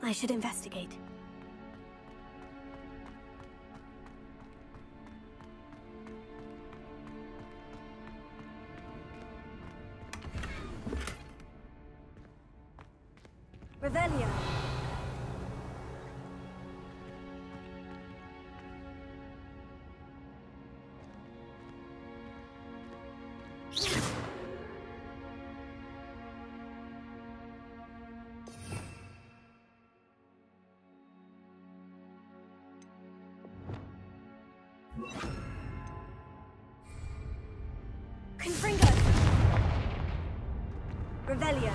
I should investigate. Revelio. Confringo. Revelio.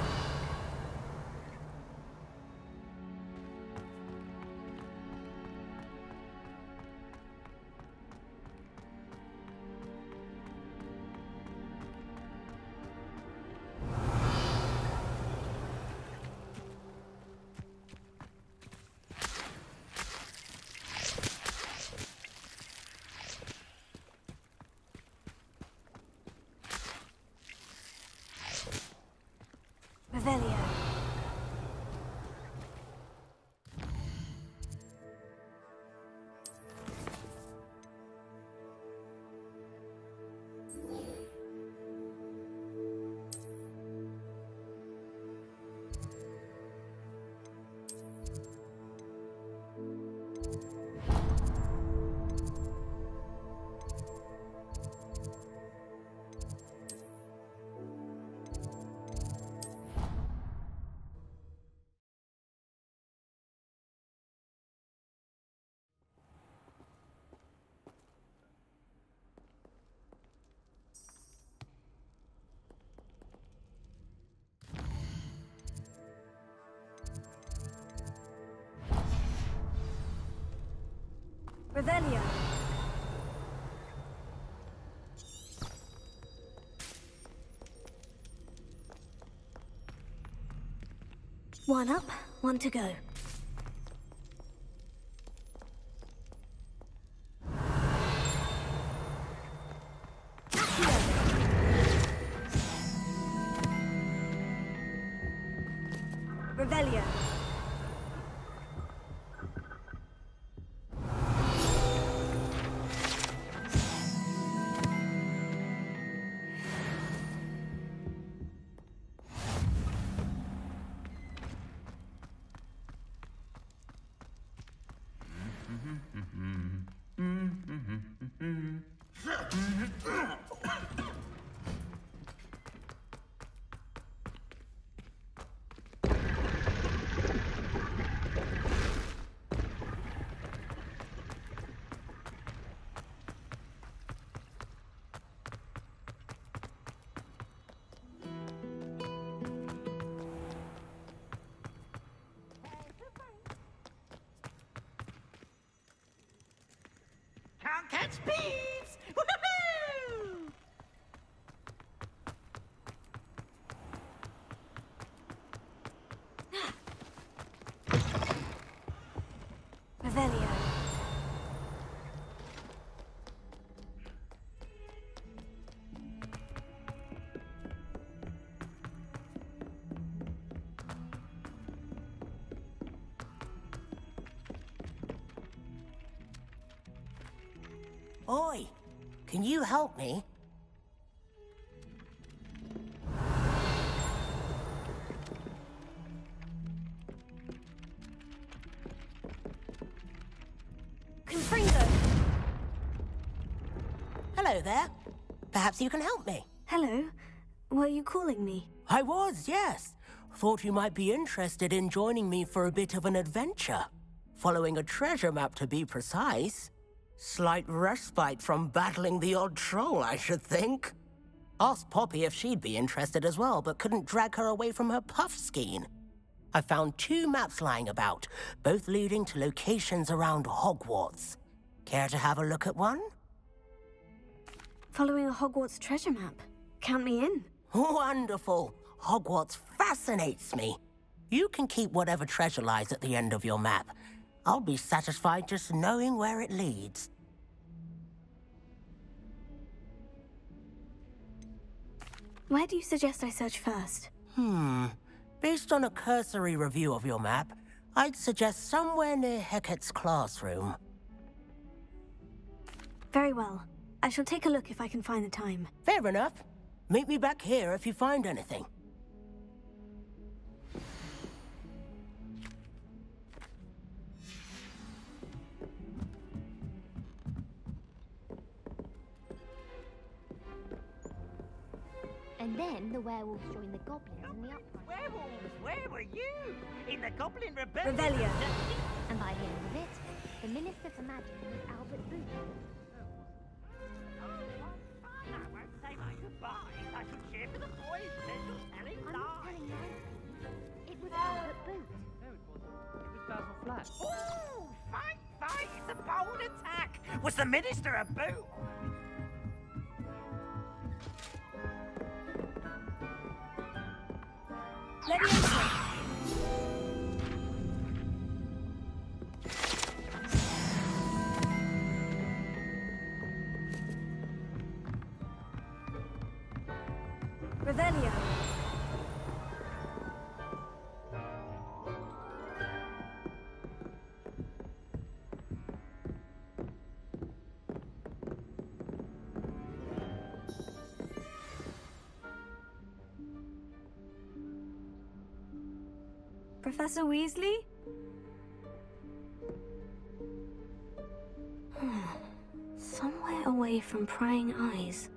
Revelio. Revelio. One up, one to go. Revelio. Can't catch thieves! Woohoo! Revelio. Oi, can you help me? Confringo. Hello there. Perhaps you can help me. Hello. Were you calling me? I was, yes. Thought you might be interested in joining me for a bit of an adventure. Following a treasure map, to be precise. Slight respite from battling the odd troll, I should think. Asked Poppy if she'd be interested as well, but couldn't drag her away from her puff skein. I found 2 maps lying about, both leading to locations around Hogwarts. Care to have a look at one? Following a Hogwarts treasure map. Count me in. Wonderful. Hogwarts fascinates me. You can keep whatever treasure lies at the end of your map. I'll be satisfied just knowing where it leads. Where do you suggest I search first? Based on a cursory review of your map, I'd suggest somewhere near Hecat's classroom. Very well. I shall take a look if I can find the time. Fair enough. Meet me back here if you find anything. And then the werewolves joined the goblins in the uprising. Werewolves, where were you? In the Goblin Rebellion? Revelio. And by the end of it, the Minister for Magic was Albert Booth. Oh, what fun! I won't say my goodbyes. I shall cheer for the boys and you're telling I'm not lies. telling lies. It was Albert Booth. No, it wasn't. It was Basil Flash. Ooh, fight! It's a bold attack. Was the Minister a boot? Let me enter. Revelio. Professor Weasley? Somewhere away from prying eyes.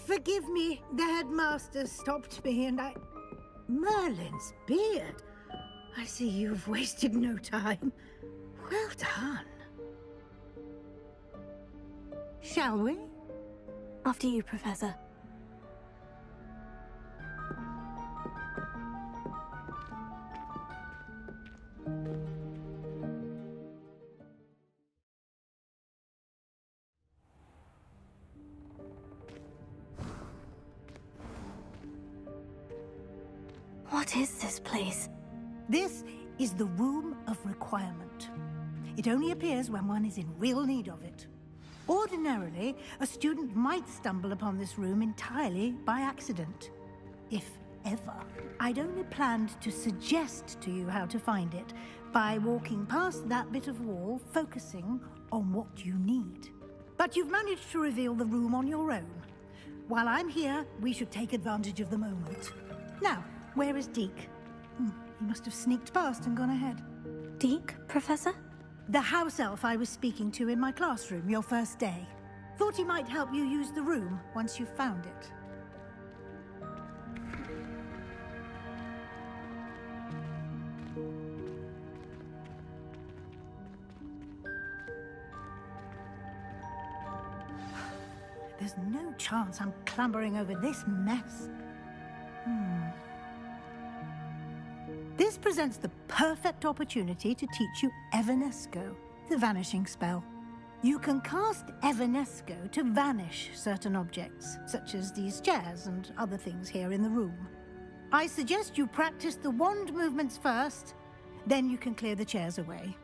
Forgive me, the headmaster stopped me and I... Merlin's beard. I see you've wasted no time. Well done. Shall we? After you, Professor. What is this place? This is the Room of Requirement. It only appears when one is in real need of it. Ordinarily, a student might stumble upon this room entirely by accident. If ever. I'd only planned to suggest to you how to find it by walking past that bit of wall, focusing on what you need. But you've managed to reveal the room on your own. While I'm here, we should take advantage of the moment. Now, where is Deke? He must have sneaked past and gone ahead. Deke, Professor? The house elf I was speaking to in my classroom your first day. Thought he might help you use the room once you found it. There's no chance I'm clambering over this mess. This presents the perfect opportunity to teach you Evanesco, the vanishing spell. You can cast Evanesco to vanish certain objects, such as these chairs and other things here in the room. I suggest you practice the wand movements first, then you can clear the chairs away.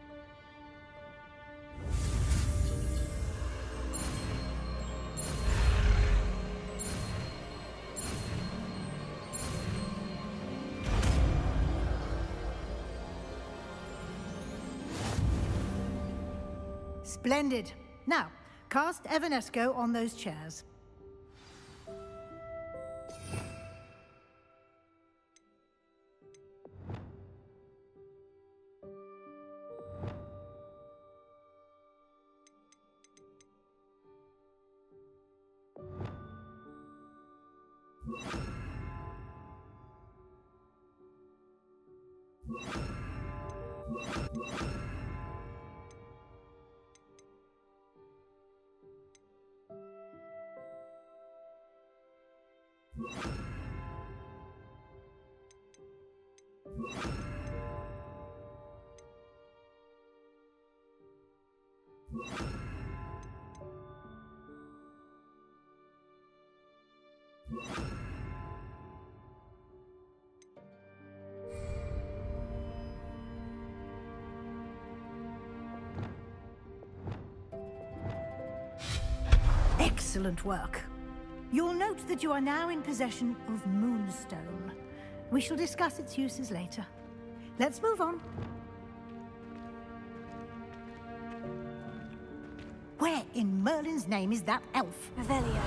Splendid. Now, cast Evanesco on those chairs. Excellent work. You'll note that you are now in possession of Moonstone. We shall discuss its uses later. Let's move on. Where in Merlin's name is that elf? Revelio.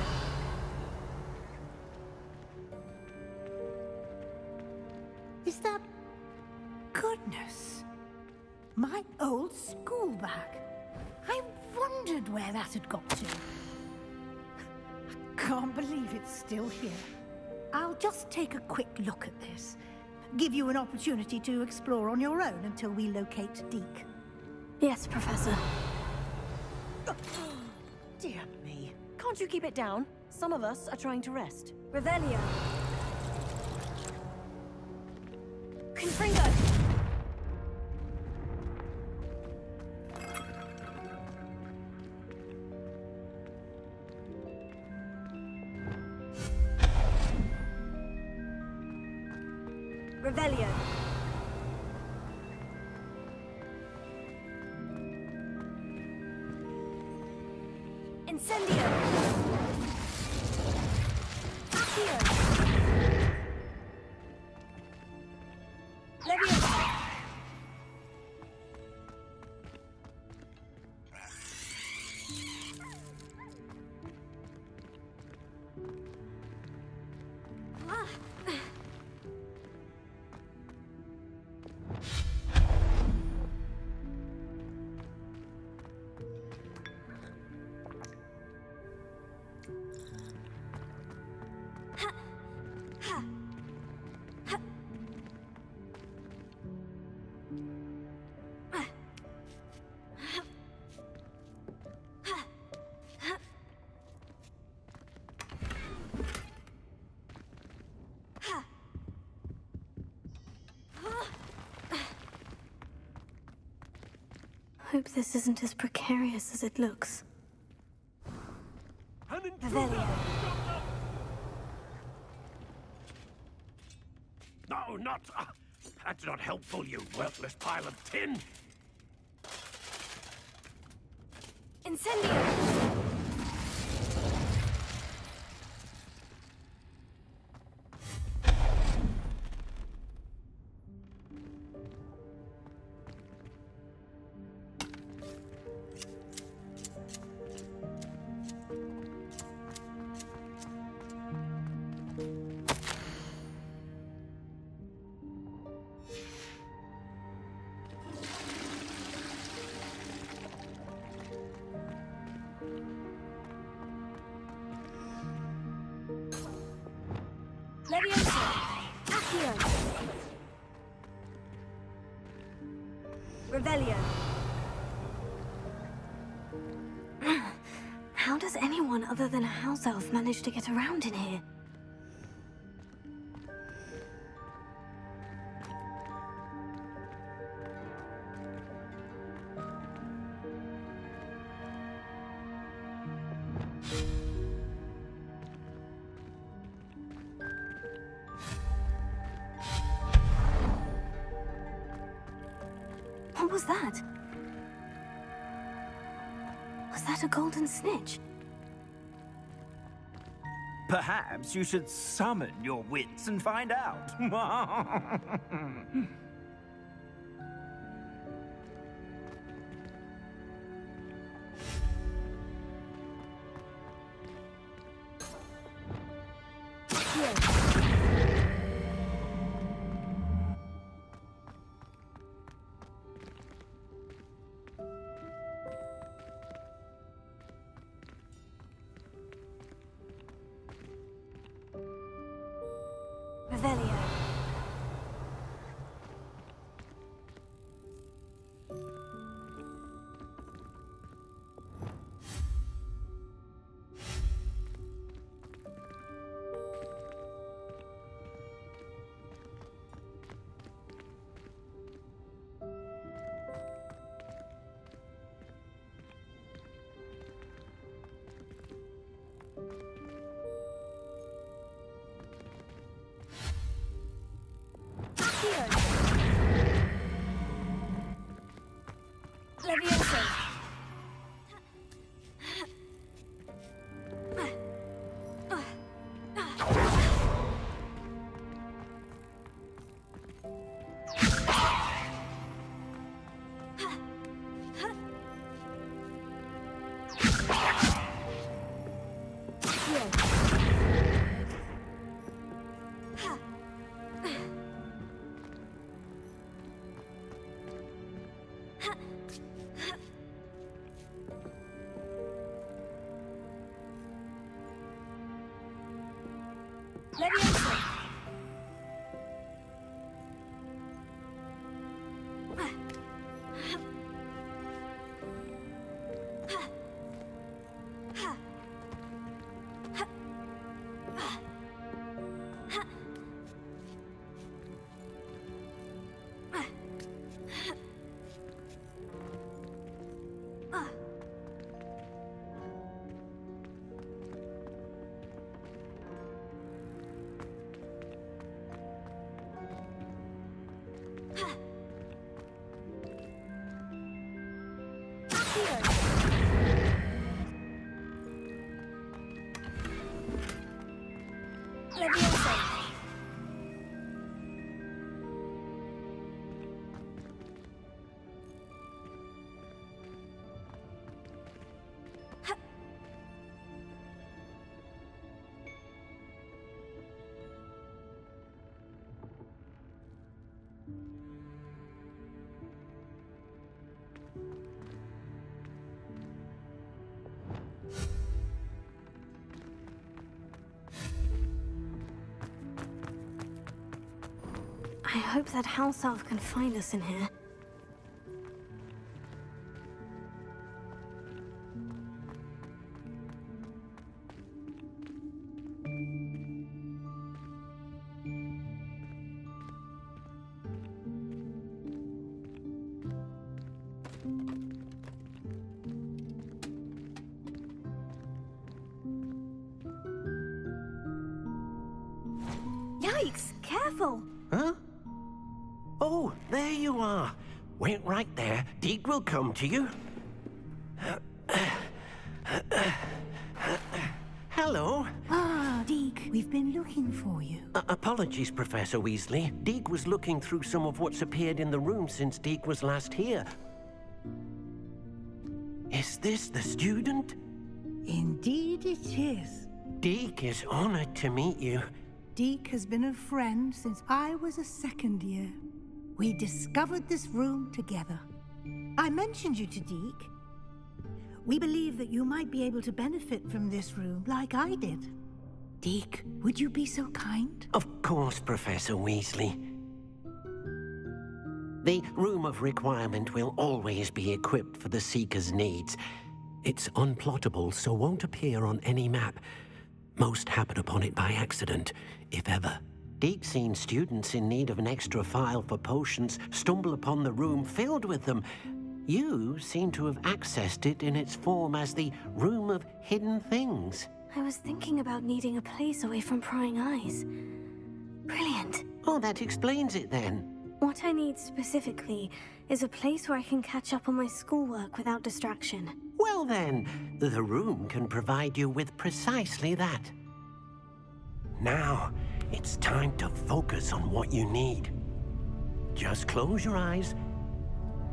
Is that... Goodness. My old school bag. I wondered where that had got to. I can't believe it's still here. I'll just take a quick look at this. Give you an opportunity to explore on your own until we locate Deke. Yes, Professor. Dear me. Can't you keep it down? Some of us are trying to rest. Revelio. Confringo. Revelio. Incendio. Accio. Leviosa. Hope this isn't as precarious as it looks. Revelio. No, not... that's not helpful, you worthless pile of tin. Incendio. Leviosa. Accio. Revelio. How does anyone other than a house elf manage to get around in here? What was that? Was that a golden snitch? Perhaps you should summon your wits and find out. Revelio. Leviosa! Leviosa! I hope that house elf can find us in here. Yikes! Careful! Huh? Oh, there you are. Wait right there. Deke will come to you. Hello. Ah, Deke, we've been looking for you. Apologies, Professor Weasley. Deke was looking through some of what's appeared in the room since Deke was last here. Is this the student? Indeed it is. Deke is honored to meet you. Deke has been a friend since I was a second year. We discovered this room together. I mentioned you to Deke. We believe that you might be able to benefit from this room like I did. Deke, would you be so kind? Of course, Professor Weasley. The Room of Requirement will always be equipped for the Seeker's needs. It's unplottable, so won't appear on any map. Most happen upon it by accident, if ever. Deke's seen students in need of an extra file for potions stumble upon the room filled with them. You seem to have accessed it in its form as the Room of Hidden Things. I was thinking about needing a place away from prying eyes. Brilliant. Oh, that explains it then. What I need specifically is a place where I can catch up on my schoolwork without distraction. Well then, the room can provide you with precisely that. Now, it's time to focus on what you need. Just close your eyes.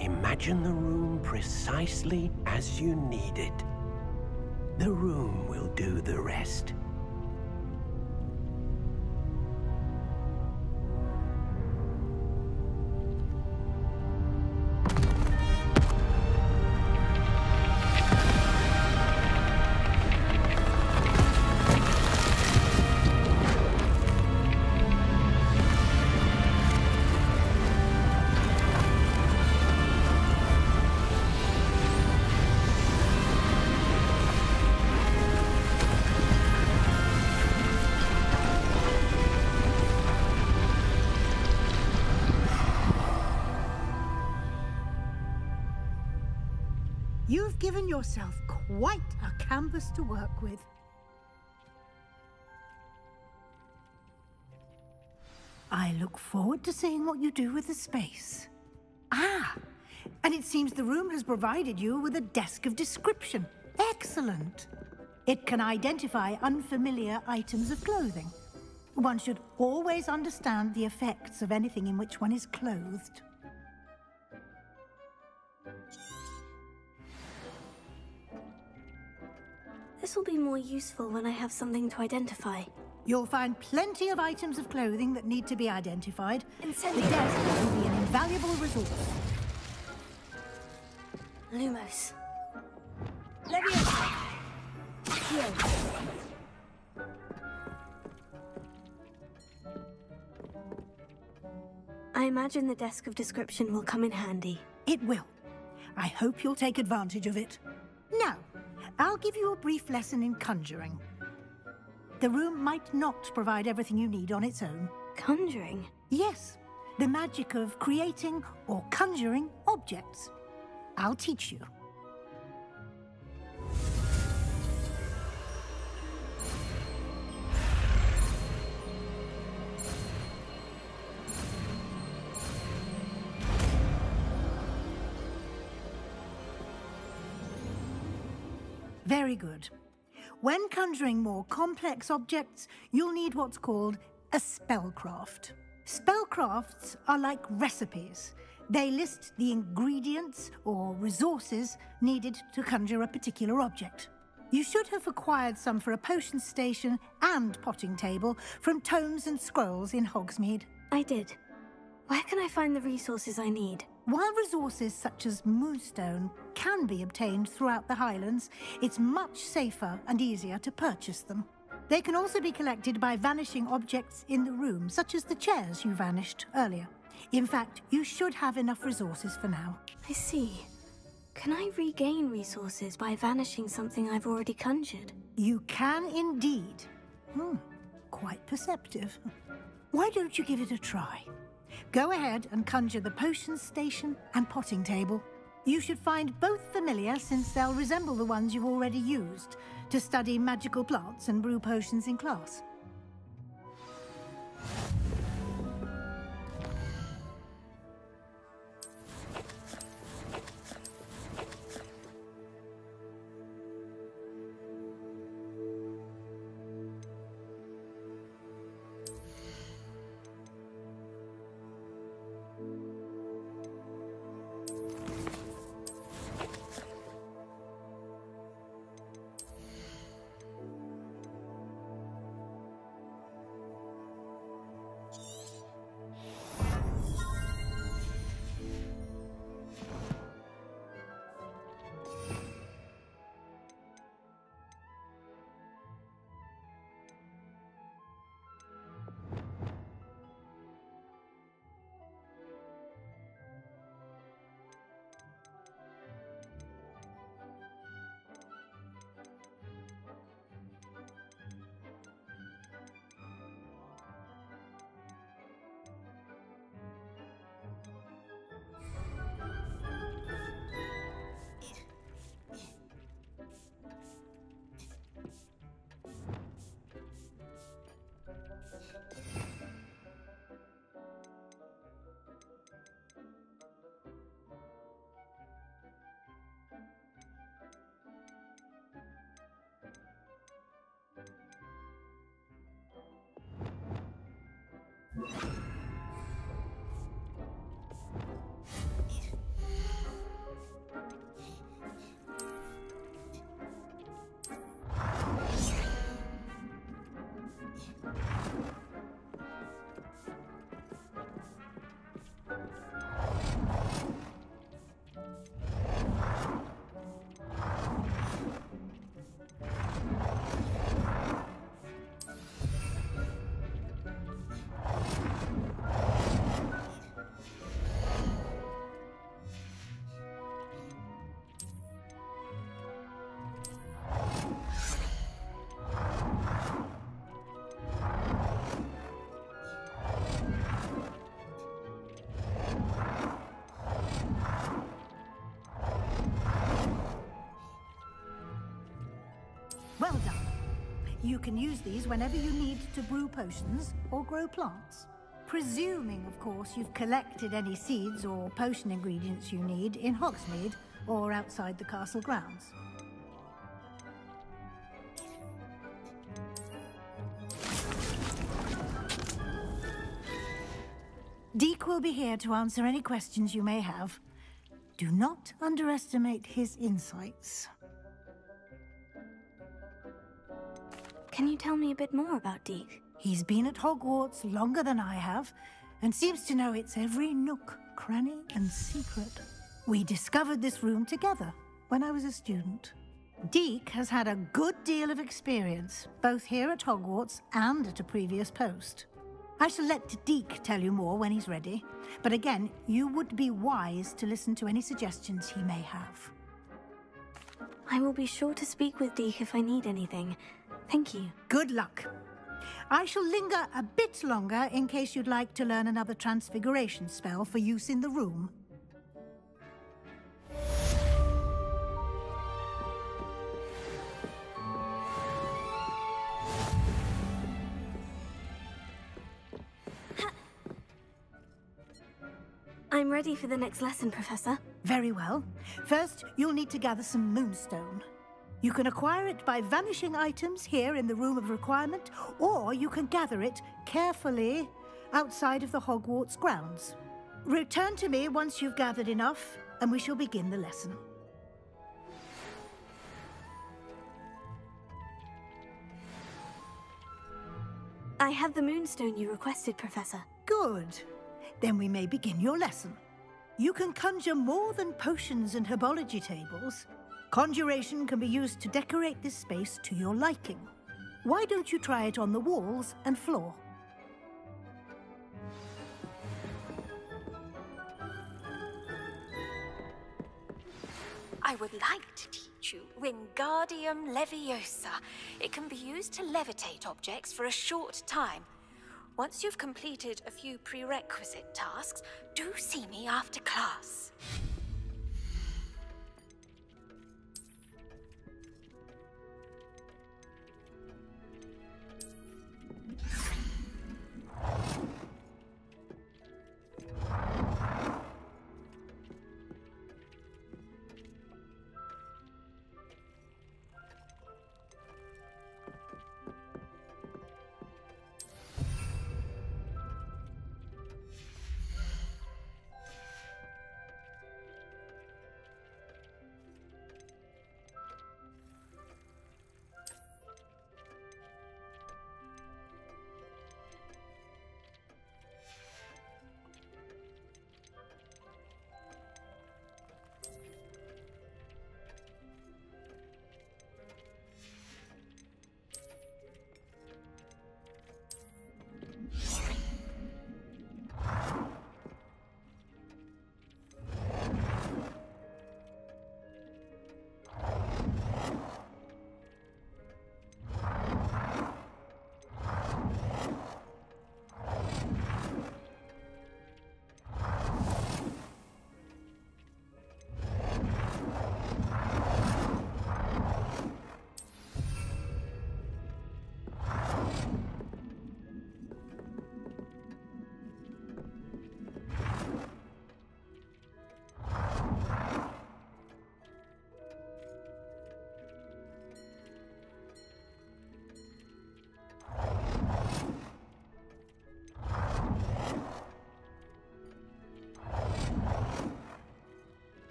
Imagine the room precisely as you need it. The room will do the rest. You've given yourself quite a canvas to work with. I look forward to seeing what you do with the space. Ah, and it seems the room has provided you with a desk of description. Excellent. It can identify unfamiliar items of clothing. One should always understand the effects of anything in which one is clothed. This will be more useful when I have something to identify. You'll find plenty of items of clothing that need to be identified. The Incendiary. desk will be an invaluable resource. Lumos. Leviosa. Heal. I imagine the desk of description will come in handy. It will. I hope you'll take advantage of it. Now, I'll give you a brief lesson in conjuring. The room might not provide everything you need on its own. Conjuring? Yes, the magic of creating or conjuring objects. I'll teach you. Very good. When conjuring more complex objects, you'll need what's called a spellcraft. Spellcrafts are like recipes. They list the ingredients or resources needed to conjure a particular object. You should have acquired some for a potion station and potting table from tomes and scrolls in Hogsmeade. I did. Where can I find the resources I need? While resources such as moonstone can be obtained throughout the Highlands, it's much safer and easier to purchase them. They can also be collected by vanishing objects in the room, such as the chairs you vanished earlier. In fact, you should have enough resources for now. I see. Can I regain resources by vanishing something I've already conjured? You can indeed. Quite perceptive. Why don't you give it a try? Go ahead and conjure the potion station and potting table. You should find both familiar, since they'll resemble the ones you've already used to study magical plants and brew potions in class. Well done. You can use these whenever you need to brew potions or grow plants. Presuming, of course, you've collected any seeds or potion ingredients you need in Hogsmeade or outside the castle grounds. Deke will be here to answer any questions you may have. Do not underestimate his insights. Can you tell me a bit more about Deke? He's been at Hogwarts longer than I have, and seems to know its every nook, cranny, and secret. We discovered this room together when I was a student. Deke has had a good deal of experience, both here at Hogwarts and at a previous post. I shall let Deke tell you more when he's ready, but again, you would be wise to listen to any suggestions he may have. I will be sure to speak with Deke if I need anything. Thank you. Good luck. I shall linger a bit longer in case you'd like to learn another transfiguration spell for use in the room. I'm ready for the next lesson, Professor. Very well. First, you'll need to gather some moonstone. You can acquire it by vanishing items here in the Room of Requirement, or you can gather it carefully outside of the Hogwarts grounds. Return to me once you've gathered enough, and we shall begin the lesson. I have the moonstone you requested, Professor. Good. Then we may begin your lesson. You can conjure more than potions and herbology tables. Conjuration can be used to decorate this space to your liking. Why don't you try it on the walls and floor? I would like to teach you Wingardium Leviosa. It can be used to levitate objects for a short time. Once you've completed a few prerequisite tasks, do see me after class.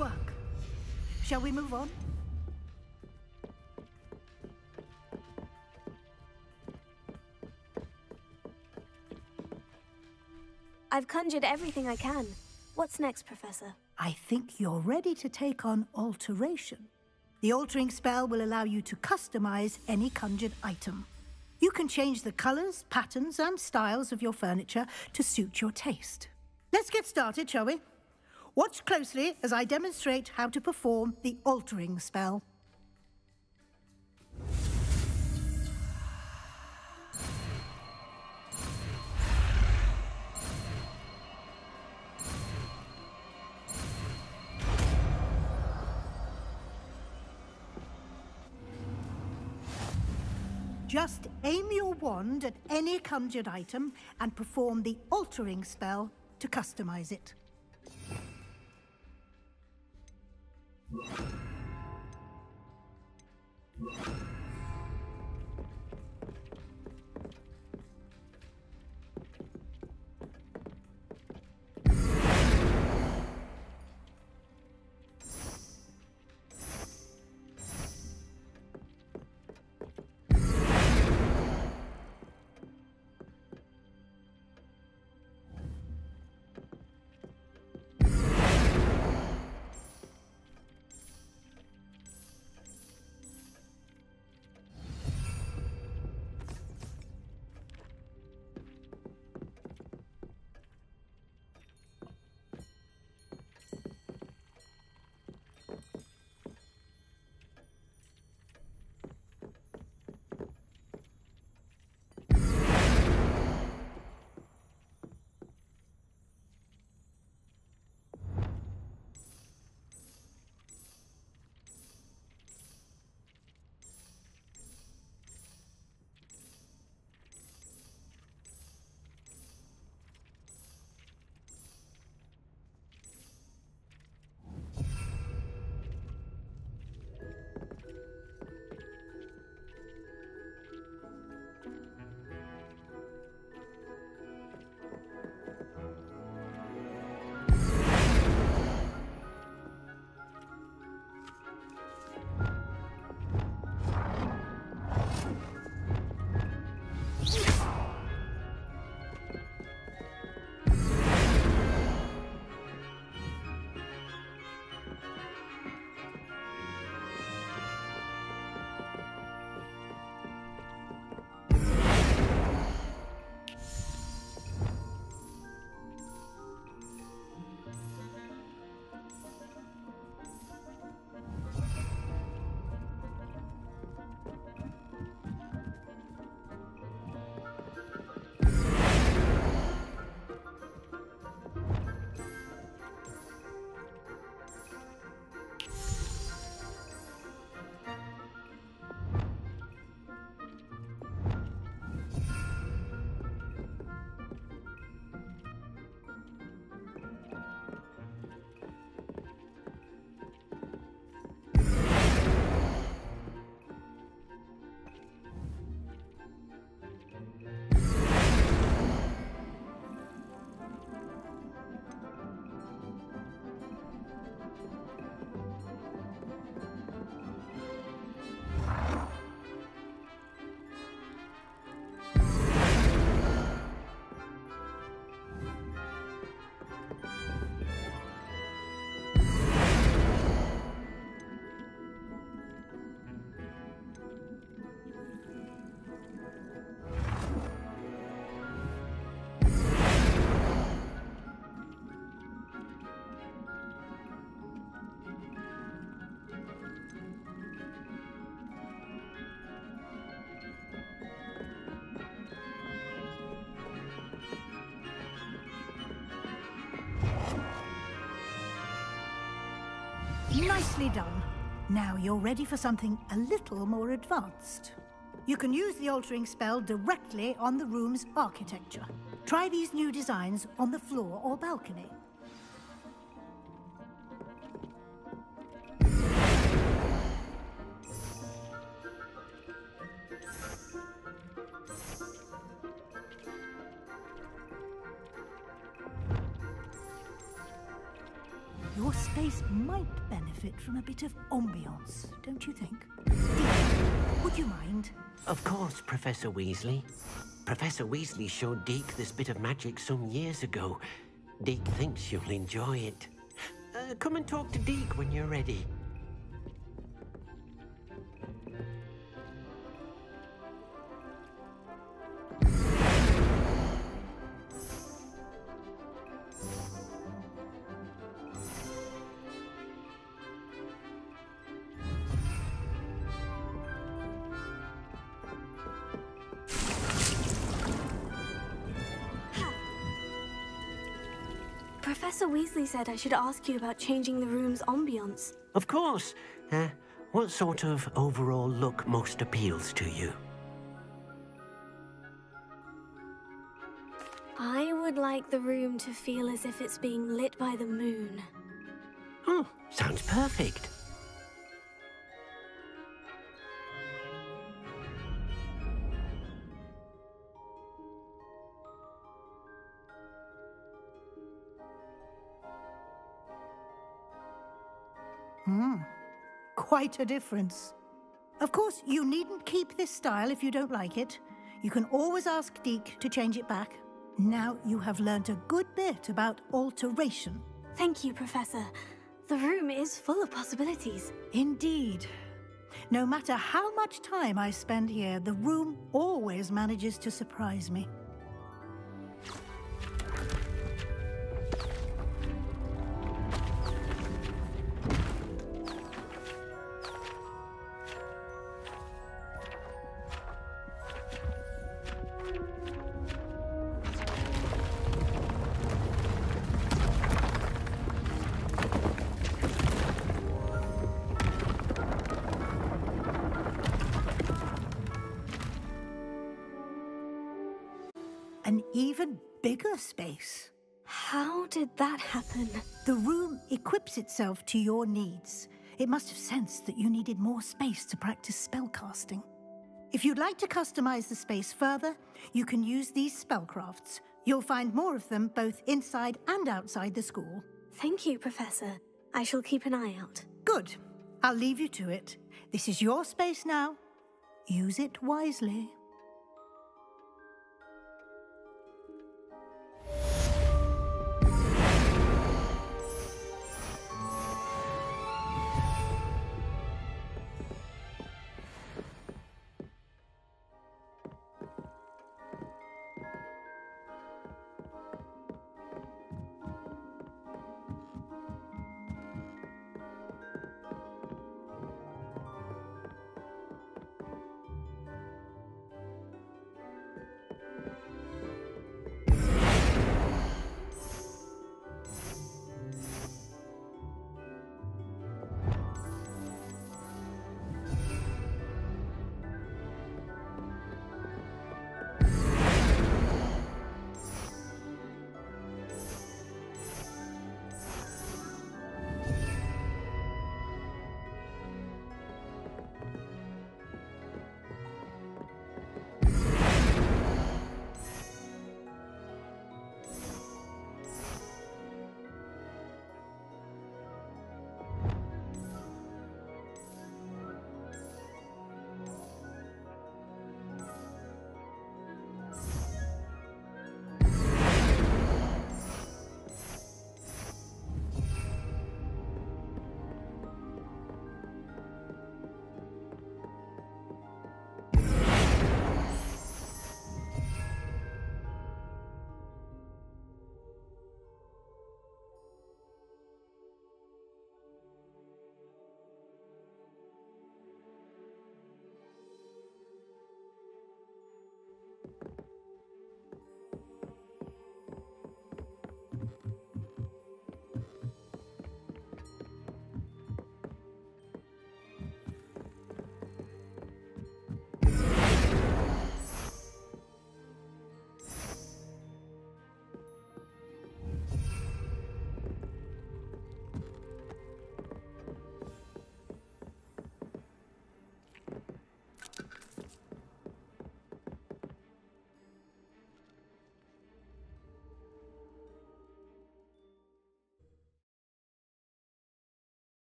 work. Shall we move on? I've conjured everything I can. What's next, Professor? I think you're ready to take on alteration. The altering spell will allow you to customize any conjured item. You can change the colors, patterns, and styles of your furniture to suit your taste. Let's get started, shall we? Watch closely as I demonstrate how to perform the altering spell. Just aim your wand at any conjured item and perform the altering spell to customize it. Nicely done. Now you're ready for something a little more advanced. You can use the altering spell directly on the room's architecture. Try these new designs on the floor or balcony. Your spell space might benefit from a bit of ambiance, don't you think? Deek, would you mind? Of course, Professor Weasley. Professor Weasley showed Deke this bit of magic some years ago. Deke thinks you'll enjoy it. Come and talk to Deke when you're ready. Professor Weasley said I should ask you about changing the room's ambiance. Of course. What sort of overall look most appeals to you? I would like the room to feel as if it's being lit by the moon. Oh, sounds perfect. Quite a difference. Of course, you needn't keep this style if you don't like it. You can always ask Deke to change it back. Now you have learnt a good bit about alteration. Thank you, Professor. The room is full of possibilities. Indeed. No matter how much time I spend here, the room always manages to surprise me. An even bigger space. How did that happen? The room equips itself to your needs. It must have sensed that you needed more space to practice spellcasting. If you'd like to customize the space further, you can use these spellcrafts. You'll find more of them both inside and outside the school. Thank you, Professor. I shall keep an eye out. Good. I'll leave you to it. This is your space now. Use it wisely.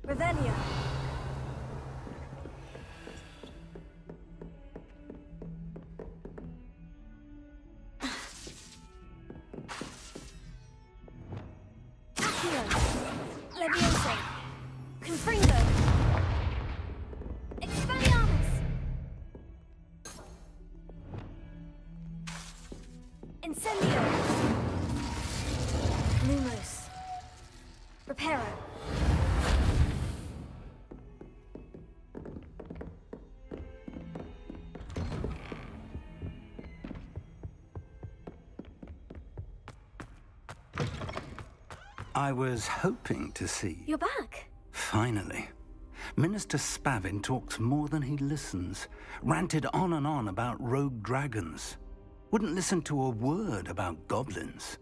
Revelio. Accio. Levioso. Confringo. Expelliarmus. Incendio. Lumos. Reparo. I was hoping to see... You're back. Finally. Minister Spavin talks more than he listens. Ranted on and on about rogue dragons. Wouldn't listen to a word about goblins.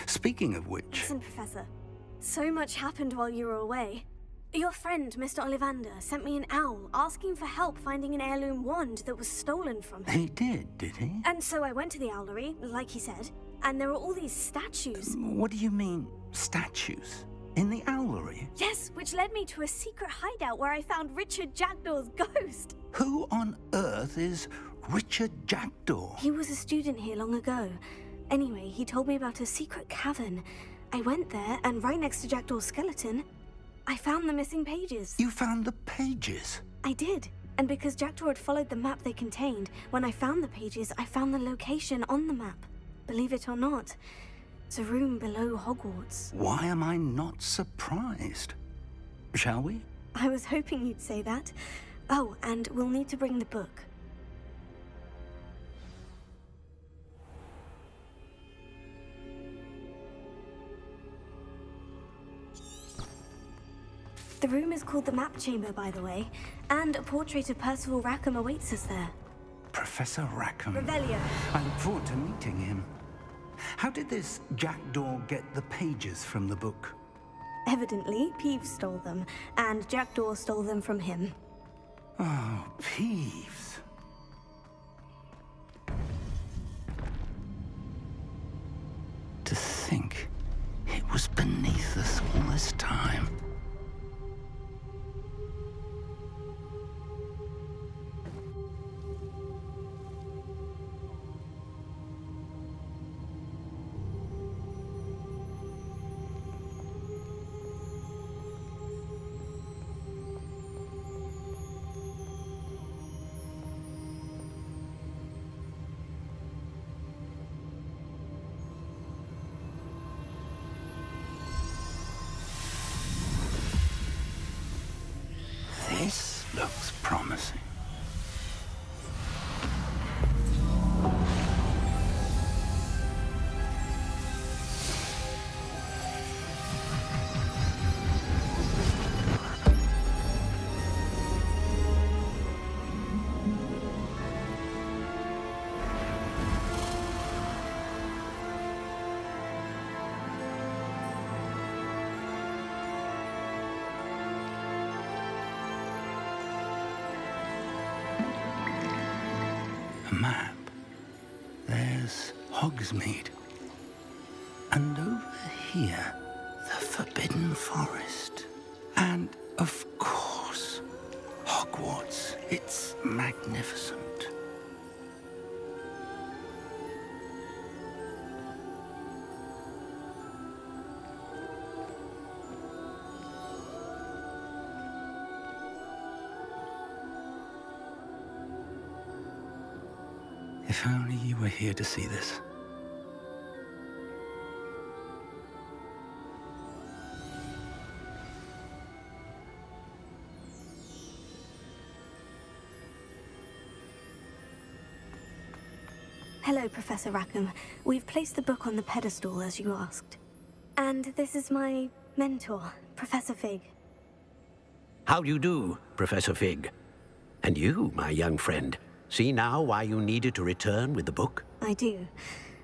Speaking of which... Listen, Professor. So much happened while you were away. Your friend, Mr. Ollivander, sent me an owl asking for help finding an heirloom wand that was stolen from him. He did he? And so I went to the owlery, like he said, and there were all these statues. What do you mean, statues? In the owlery? Yes, which led me to a secret hideout where I found Richard Jackdaw's ghost. Who on earth is Richard Jackdaw? He was a student here long ago. Anyway, he told me about a secret cavern. I went there, and right next to Jackdaw's skeleton, I found the missing pages. You found the pages? I did. And because Jackdaw had followed the map they contained, when I found the pages, I found the location on the map. Believe it or not, it's a room below Hogwarts. Why am I not surprised? Shall we? I was hoping you'd say that. Oh, and we'll need to bring the book. The room is called the Map Chamber, by the way, and a portrait of Percival Rackham awaits us there. Professor Rackham. Revelio. I look forward to meeting him. How did this Jackdaw get the pages from the book? Evidently, Peeves stole them, and Jackdaw stole them from him. Oh, Peeves. To think it was beneath us all this time. This looks promising. A map. There's Hogsmeade. And over here, the Forbidden Forest. And, of course, Hogwarts. It's magnificent. If only you were here to see this. Hello, Professor Rackham. We've placed the book on the pedestal, as you asked. And this is my mentor, Professor Fig. How do you do, Professor Fig? And you, my young friend, see now why you needed to return with the book? I do.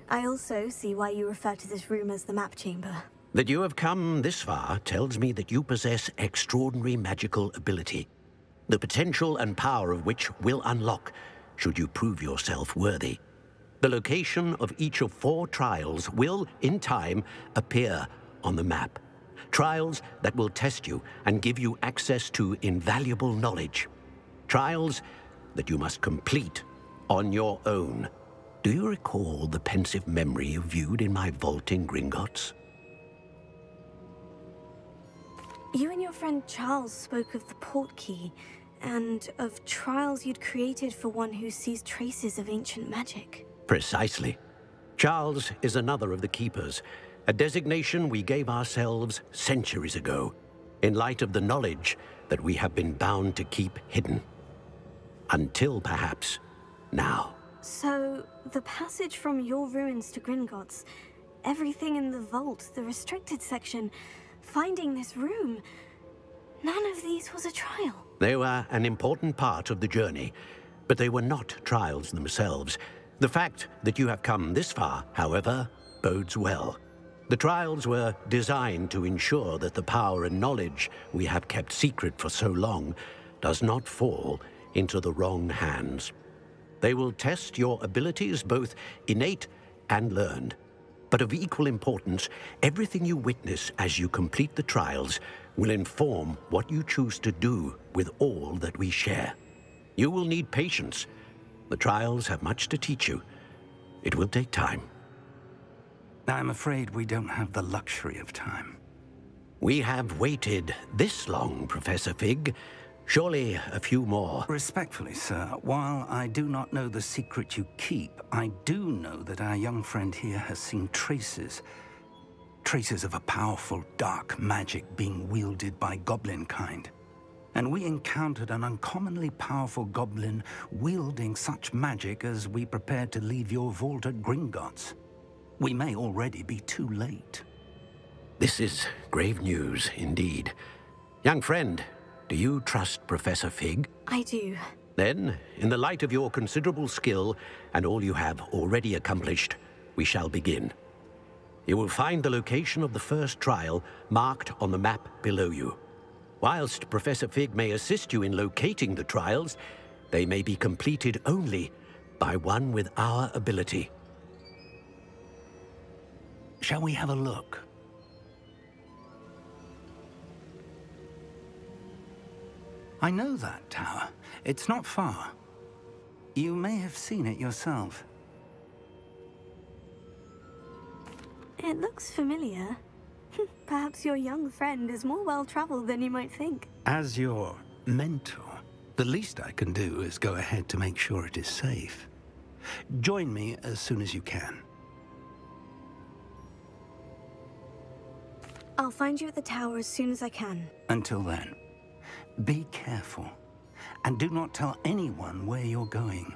I also see why you refer to this room as the Map Chamber. That you have come this far tells me that you possess extraordinary magical ability, the potential and power of which will unlock, should you prove yourself worthy. The location of each of 4 trials will, in time, appear on the map. Trials that will test you and give you access to invaluable knowledge. Trials that you must complete on your own. Do you recall the pensive memory you viewed in my vault in Gringotts? You and your friend Charles spoke of the portkey, and of trials you'd created for one who sees traces of ancient magic. Precisely. Charles is another of the Keepers, a designation we gave ourselves centuries ago, in light of the knowledge that we have been bound to keep hidden. Until, perhaps, now. So, the passage from your ruins to Gringotts, everything in the vault, the restricted section, finding this room, none of these was a trial. They were an important part of the journey, but they were not trials themselves. The fact that you have come this far, however, bodes well. The trials were designed to ensure that the power and knowledge we have kept secret for so long does not fall into the wrong hands. They will test your abilities, both innate and learned. But of equal importance, everything you witness as you complete the trials will inform what you choose to do with all that we share. You will need patience. The trials have much to teach you. It will take time. I'm afraid we don't have the luxury of time. We have waited this long, Professor Fig. Surely a few more. Respectfully, sir, while I do not know the secret you keep, I do know that our young friend here has seen traces of a powerful dark magic being wielded by goblin kind. And we encountered an uncommonly powerful goblin wielding such magic as we prepared to leave your vault at Gringotts. We may already be too late. This is grave news indeed. Young friend, do you trust Professor Fig? I do. Then, in the light of your considerable skill and all you have already accomplished, we shall begin. You will find the location of the first trial marked on the map below you. Whilst Professor Fig may assist you in locating the trials, they may be completed only by one with our ability. Shall we have a look? I know that tower. It's not far. You may have seen it yourself. It looks familiar. Perhaps your young friend is more well-traveled than you might think. As your mentor, the least I can do is go ahead to make sure it is safe. Join me as soon as you can. I'll find you at the tower as soon as I can. Until then, be careful, and do not tell anyone where you're going.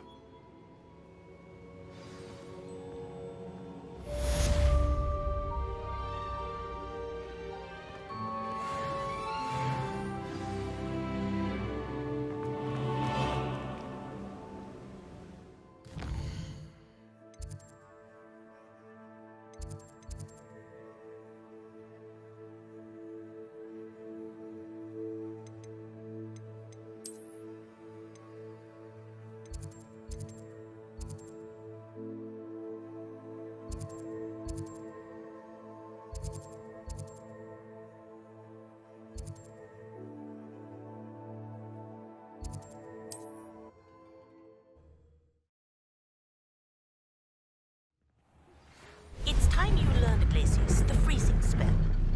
It's time you learned, Glacius, the freezing spell.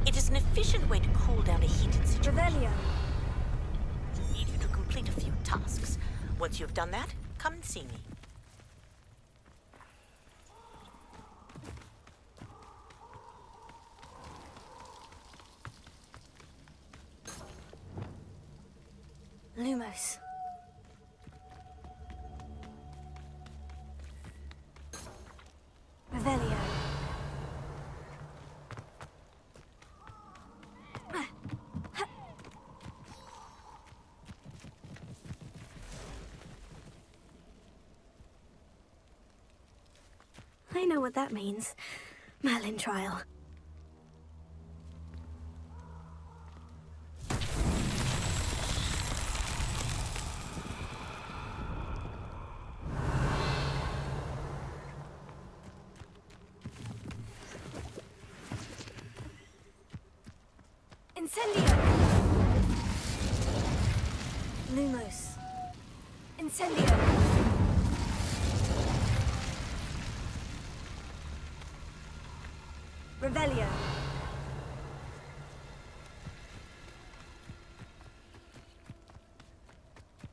It is an efficient way to cool down a heated situation. Revelio. I need you to complete a few tasks. Once you've done that, come and see me. Lumos. Revelio. I know what that means. Merlin trial. Incendio! Lumos. Incendio! Revelio.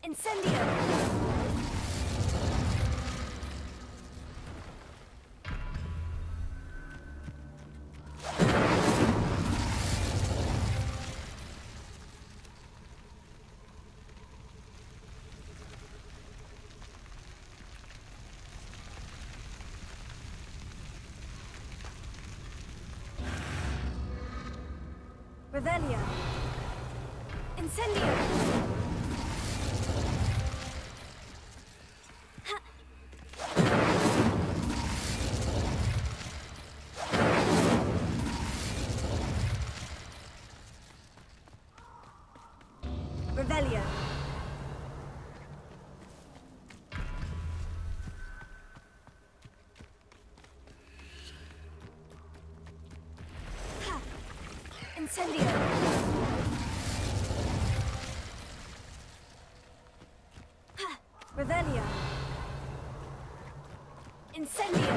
Incendio! Revelio. Incendio! Revelio. Incendio. Revelio. Incendio.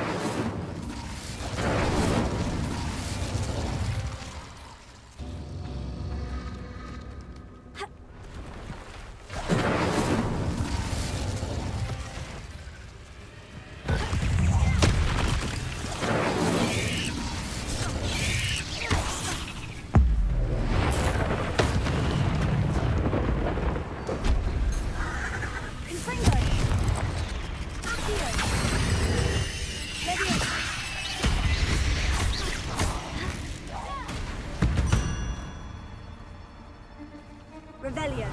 Revelio.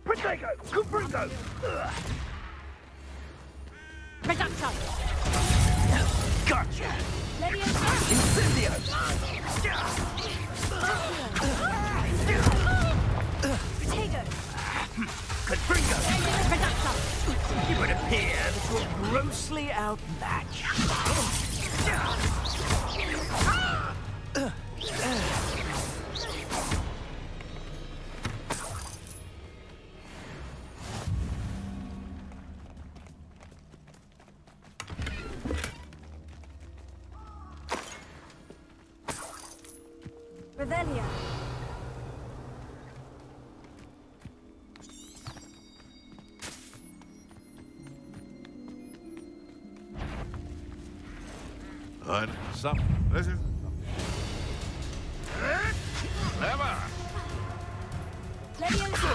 Potato! Comprito! Reducto! Gotcha! Leviosa! Incendio! Protego! Confringo! Reducto! It would appear that you're grossly outmatched. Revelio. And some. This is. Never. Leviosa!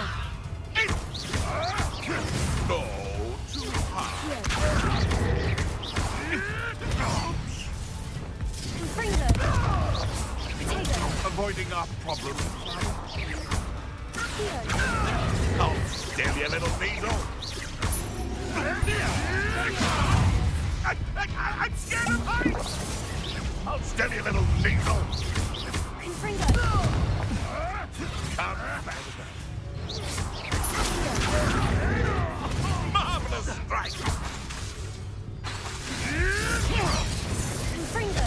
Go too hard. Confringo! Protego! Avoiding our problem. Accio! Oh, still, you little needle. I'm scared of heights. I'll still, you little needle. Confringo! Come back. Marvelous strike. Confringo!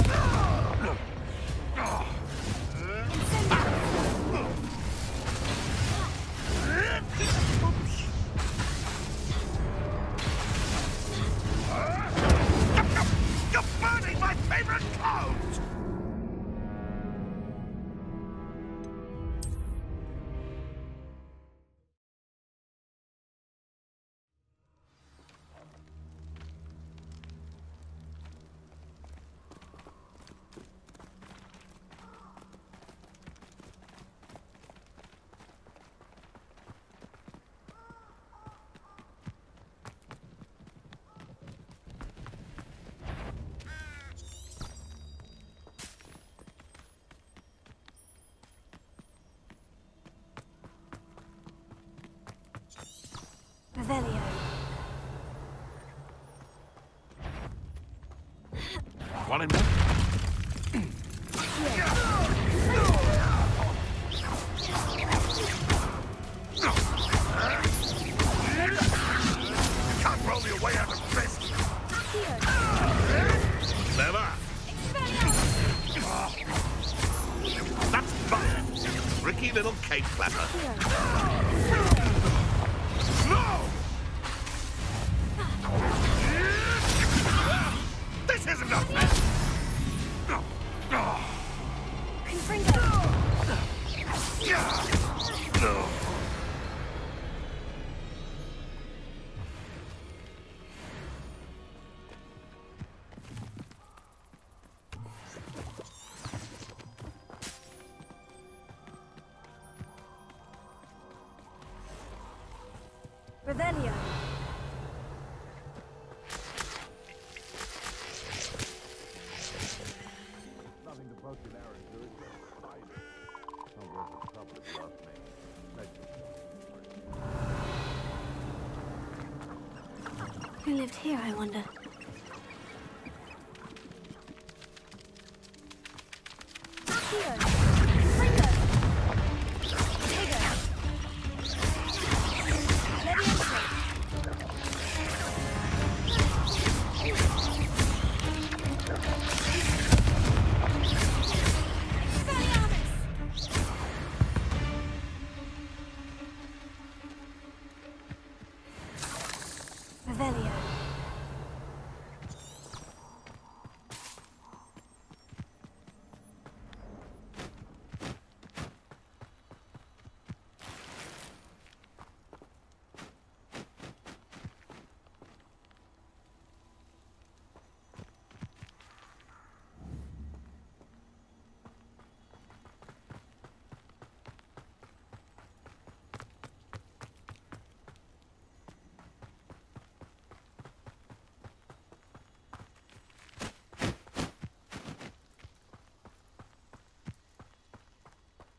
You're burning my favorite clothes. Revelio. Want him back? Accio! tricky little cake platter. No! This isn't a mess! Revelio. Nothing to poke an arrow to, it's just spider. Not worth the trouble if you ask me. Who lived here, I wonder?